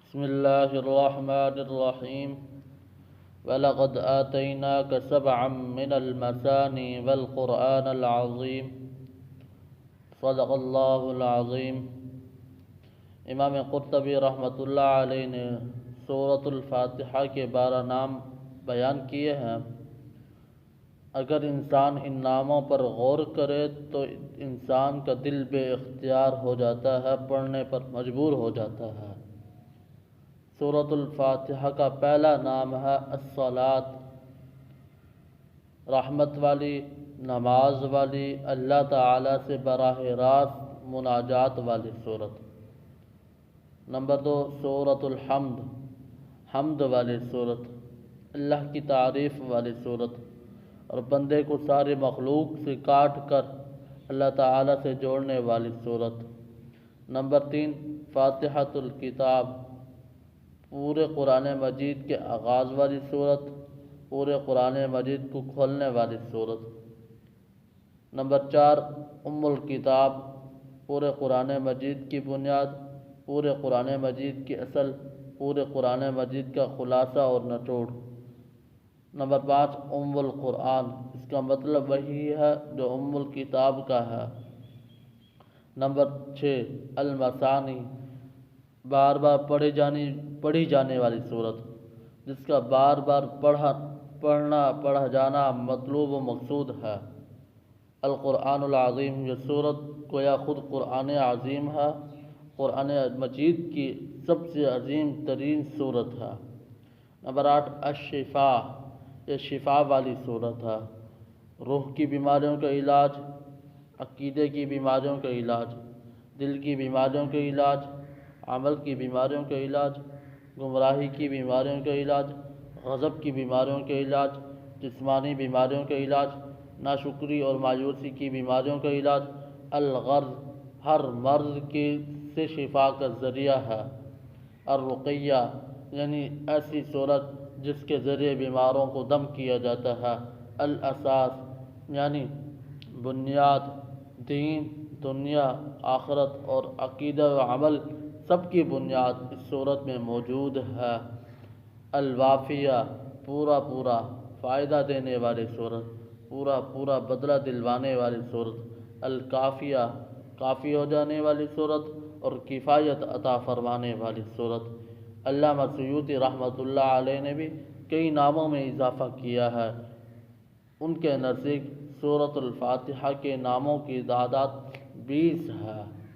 بسم الله الرحمن الرحيم ولقد آتيناك سبعا من المثاني والقرآن العظيم صدق اللہ العظیم۔ امام قرطبی رحمۃ اللہ علیہ نے سورۃ الفاتحہ کے 12 نام بیان کیے ہیں۔ اگر انسان ان ناموں پر غور کرے تو انسان کا دل بے اختیار ہو جاتا ہے، پڑھنے پر مجبور ہو جاتا ہے۔ سورۃ الفاتحہ کا پہلا نام ہے الصلاۃ، رحمت والی، نماز والی، اللہ تعالیٰ سے براہ راست مناجات والی سورت۔ نمبر 2 سورۃ الحمد، حمد والی سورت، اللہ کی تعریف والی سورت اور بندے کو ساری مخلوق سے کاٹ کر اللہ تعالیٰ سے جوڑنے والی سورت۔ نمبر 3 فاتحۃ الکتاب، پورے قرآن مجید کے آغاز والی سورت، پورے قرآن مجید کو کھولنے والی سورت۔ نمبر 4 الکتاب، پورے قرآن مجید کی بنیاد، پورے قرآن مجید کی اصل، پورے قرآن مجید کا خلاصہ اور نچوڑ۔ نمبر 5 القرآن، اس کا مطلب وہی ہے جو الکتاب کا ہے۔ نمبر 6 المثانی، بار بار پڑھی جانے والی صورت، جس کا بار بار پڑھا جانا مطلوب و مقصود ہے۔ القرآن العظیم، یہ صورت گویا خود قرآن عظیم ہے، قرآن مجید کی سب سے عظیم ترین صورت ہے۔ نمبر 8 الشفاء، یہ شفا والی صورت ہے، روح کی بیماریوں کا علاج، عقیدے کی بیماریوں کا علاج، دل کی بیماریوں کا علاج، عمل کی بیماریوں کا علاج، گمراہی کی بیماریوں کا علاج، غضب کی بیماریوں کا علاج، جسمانی بیماریوں کا علاج، ناشکری اور مایوسی کی بیماریوں کا علاج، الغرض، ہر مرض سے شفا کا ذریعہ ہے۔ الرقیہ، یعنی ایسی صورت جس کے ذریعے بیماروں کو دم کیا جاتا ہے۔ الاساس، یعنی بنیاد، دین، دنیا، آخرت اور عقیدہ و عمل سب کی بنیاد اس صورت میں موجود ہے۔ الوافیہ، پورا فائدہ دینے والی صورت، پورا بدلہ دلوانے والی صورت۔ الکافیہ، کافی ہو جانے والی صورت اور کفایت عطا فرمانے والی صورت۔ علامہ سیوطی رحمۃ اللہ علیہ نے بھی کئی ناموں میں اضافہ کیا ہے۔ ان کے نزدیک سورۃ الفاتحہ کے ناموں کی تعداد 20 ہے۔